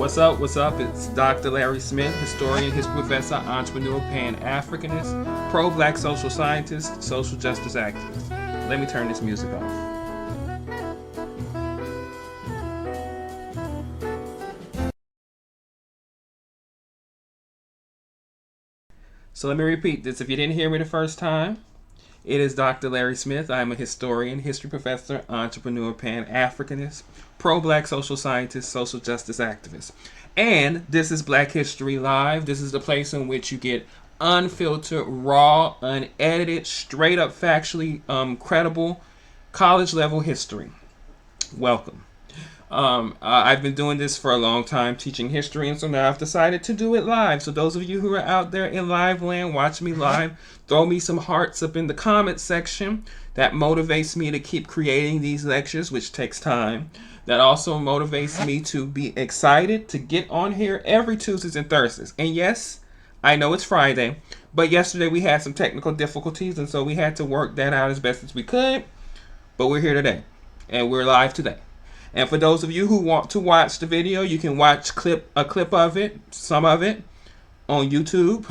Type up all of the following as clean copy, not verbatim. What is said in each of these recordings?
What's up? What's up? It's Dr. Larry Smith, historian, history professor, entrepreneur, pan-Africanist, pro-black social scientist, social justice activist. Let me turn this music off. So let me repeat this. If you didn't hear me the first time, it is Dr. Larry Smith. I'm a historian, history professor, entrepreneur, pan-Africanist, pro-black social scientist, social justice activist. And this is Black History Live. This is the place in which you get unfiltered, raw, unedited, straight up factually credible college level history. Welcome. I've been doing this for a long time, teaching history, and so now I've decided to do it live. So those of you who are out there in live land, watch me live, throw me some hearts up in the comments section. That motivates me to keep creating these lectures, which takes time. That also motivates me to be excited to get on here every Tuesdays and Thursdays. And yes, I know it's Friday, but yesterday we had some technical difficulties, and so we had to work that out as best as we could. But we're here today, and we're live today. And for those of you who want to watch the video, you can watch a clip of it, some of it, on YouTube.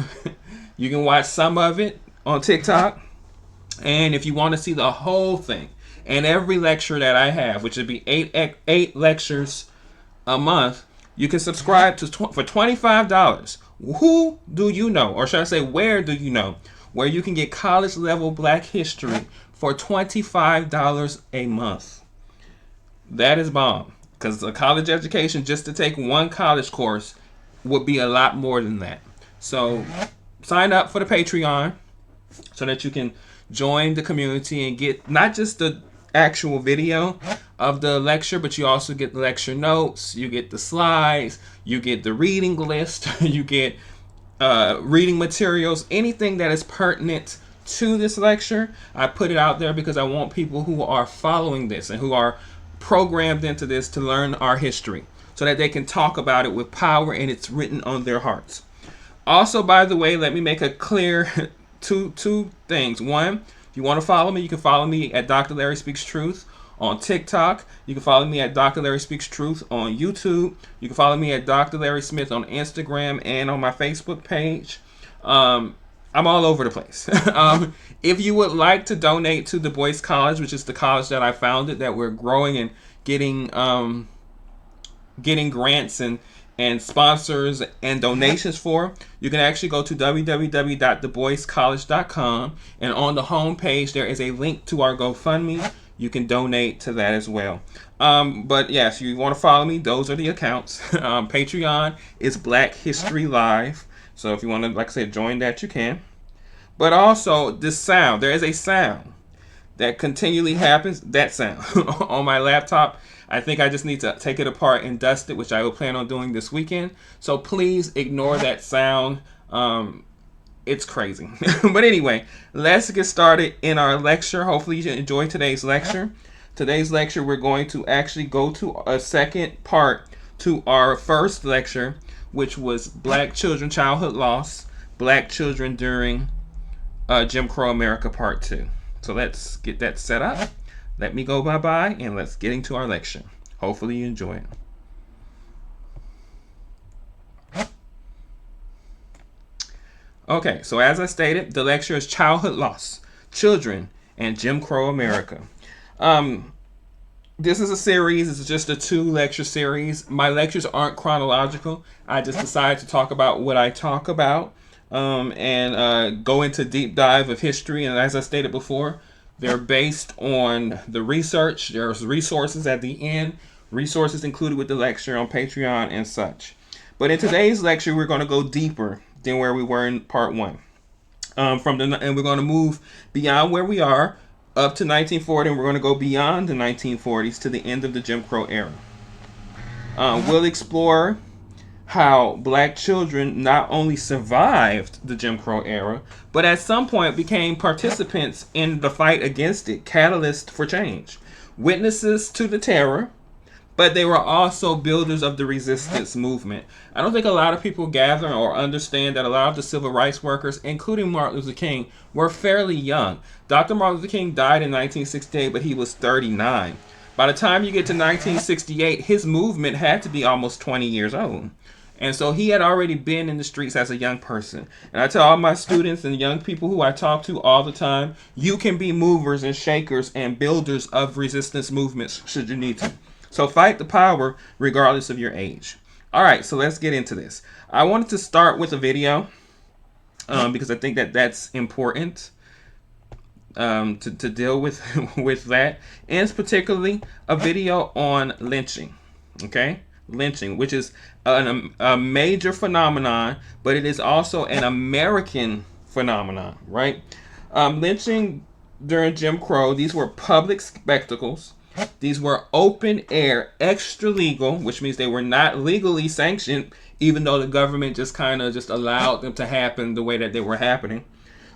You can watch some of it on TikTok. And if you want to see the whole thing and every lecture that I have, which would be eight lectures a month, you can subscribe to for $25. Who do you know, or should I say, where do you know, where you can get college level Black history for $25 a month? That is bomb, because a college education, just to take one college course, would be a lot more than that. So sign up for the Patreon so that you can join the community and get not just the actual video of the lecture, but you also get the lecture notes, you get the slides, you get the reading list, you get reading materials, anything that is pertinent to this lecture. I put it out there because I want people who are following this and who are programmed into this to learn our history so that they can talk about it with power and it's written on their hearts. Also, by the way, let me make a clear two things. One, if you want to follow me, you can follow me at Dr. Larry Speaks Truth on TikTok. You can follow me at Dr. Larry Speaks Truth on YouTube. You can follow me at Dr. Larry Smith on Instagram and on my Facebook page. I'm all over the place. If you would like to donate to Du Bois College, which is the college that I founded, that we're growing and getting grants and sponsors and donations for, you can actually go to www.duboiscollege.com, and on the home page there is a link to our GoFundMe. You can donate to that as well. But yes, if you want to follow me, those are the accounts. Patreon is Black History Live. So if you want to, like I said, join that, you can. But also, this sound, there is a sound that continually happens, that sound, on my laptop. I think I just need to take it apart and dust it, which I will plan on doing this weekend. So please ignore that sound. It's crazy. But anyway, let's get started in our lecture. Hopefully you enjoy today's lecture. Today's lecture, we're going to actually go to a second part to our first lecture, which was Black Children, Childhood Loss, Black Children During Jim Crow America Part 2. So let's get that set up. Let me go bye-bye, and let's get into our lecture. Hopefully you enjoy it. Okay, so as I stated, the lecture is Childhood Loss, Children, and Jim Crow America. This is a series. It's just a 2-lecture series. My lectures aren't chronological. I just decided to talk about what I talk about and go into deep dive of history. And as I stated before, they're based on the research. There's resources at the end, resources included with the lecture on Patreon and such. But in today's lecture, we're going to go deeper than where we were in part 1. And we're going to move beyond where we are up to 1940, and we're going to go beyond the 1940s to the end of the Jim Crow era. We'll explore how Black children not only survived the Jim Crow era, but at some point became participants in the fight against it, catalysts for change, witnesses to the terror, but they were also builders of the resistance movement. I don't think a lot of people gather or understand that a lot of the civil rights workers, including Martin Luther King, were fairly young. Dr. Martin Luther King died in 1968, but he was 39. By the time you get to 1968, his movement had to be almost 20 years old. And so he had already been in the streets as a young person. And I tell all my students and young people who I talk to all the time, you can be movers and shakers and builders of resistance movements should you need to. So fight the power regardless of your age. All right, so let's get into this. I wanted to start with a video because I think that that's important to deal with with that. And it's particularly a video on lynching. Okay? Lynching, which is a major phenomenon, but it is also an American phenomenon, right? Lynching during Jim Crow, these were public spectacles. These were open air, extra legal, which means they were not legally sanctioned, even though the government just kind of just allowed them to happen the way that they were happening.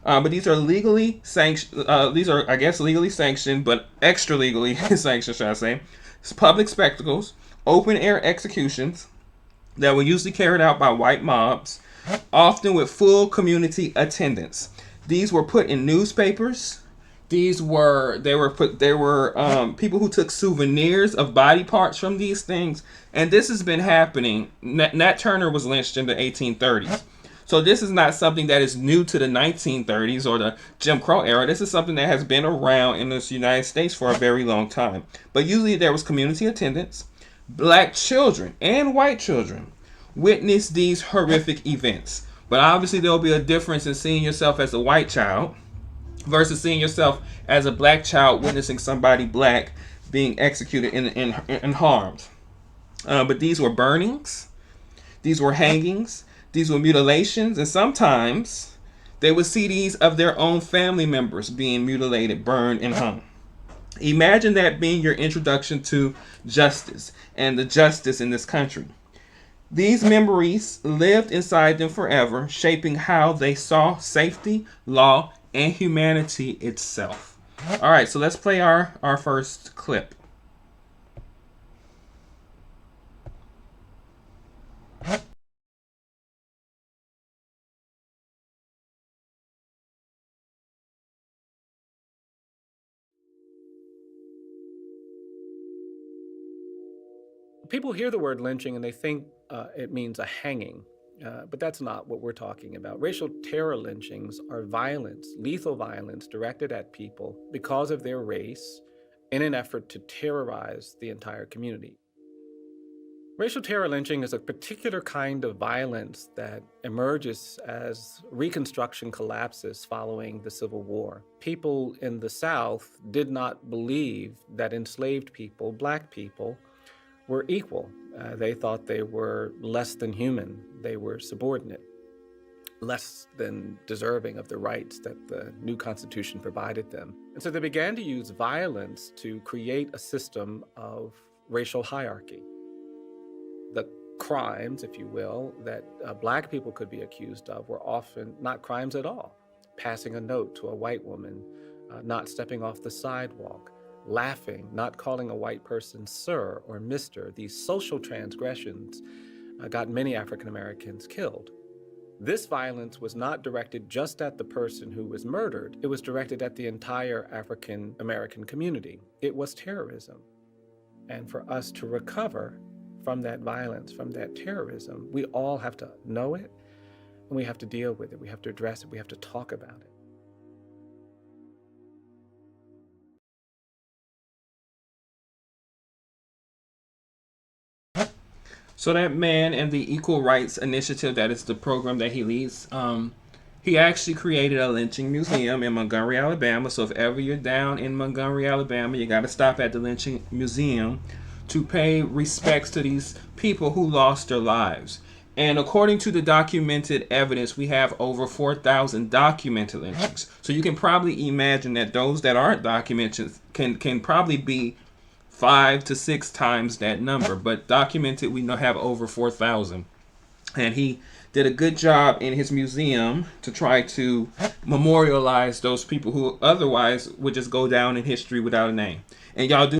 But these are legally sanctioned. These are, I guess, legally sanctioned, but extra legally sanctioned, should I say? It's public spectacles, open air executions that were usually carried out by white mobs, often with full community attendance. These were put in newspapers. They were people who took souvenirs of body parts from these things, and this has been happening. Nat Turner was lynched in the 1830s. So this is not something that is new to the 1930s or the Jim Crow era. This is something that has been around in the United States for a very long time. But usually there was community attendance. Black children and white children witnessed these horrific events. But obviously there will be a difference in seeing yourself as a white child versus seeing yourself as a black child witnessing somebody black being executed and harmed. But these were burnings. These were hangings. These were mutilations. And sometimes they would see these of their own family members being mutilated, burned, and hung. Imagine that being your introduction to justice and the justice in this country. These memories lived inside them forever, shaping how they saw safety, law, and humanity itself. All right, so let's play our first clip. People hear the word lynching and they think it means a hanging, but that's not what we're talking about. Racial terror lynchings are violence, lethal violence directed at people because of their race in an effort to terrorize the entire community. Racial terror lynching is a particular kind of violence that emerges as Reconstruction collapses following the Civil War. People in the South did not believe that enslaved people, Black people, were equal. They thought they were less than human. They were subordinate, less than deserving of the rights that the new Constitution provided them. And so they began to use violence to create a system of racial hierarchy. The crimes, if you will, that Black people could be accused of were often not crimes at all. Passing a note to a white woman, not stepping off the sidewalk, laughing, not calling a white person sir or mister. These social transgressions got many African Americans killed. This violence was not directed just at the person who was murdered. It was directed at the entire African American community. It was terrorism. And for us to recover from that violence, from that terrorism, we all have to know it, and we have to deal with it. We have to address it. We have to talk about it. So that man and the Equal Rights Initiative, that is the program that he leads, he actually created a lynching museum in Montgomery, Alabama. So if ever you're down in Montgomery, Alabama, you got to stop at the lynching museum to pay respects to these people who lost their lives. And according to the documented evidence, we have over 4,000 documented lynchings. So you can probably imagine that those that aren't documented can probably be 5 to 6 times that number, but documented we know have over 4,000. And he did a good job in his museum to try to memorialize those people who otherwise would just go down in history without a name. And y'all do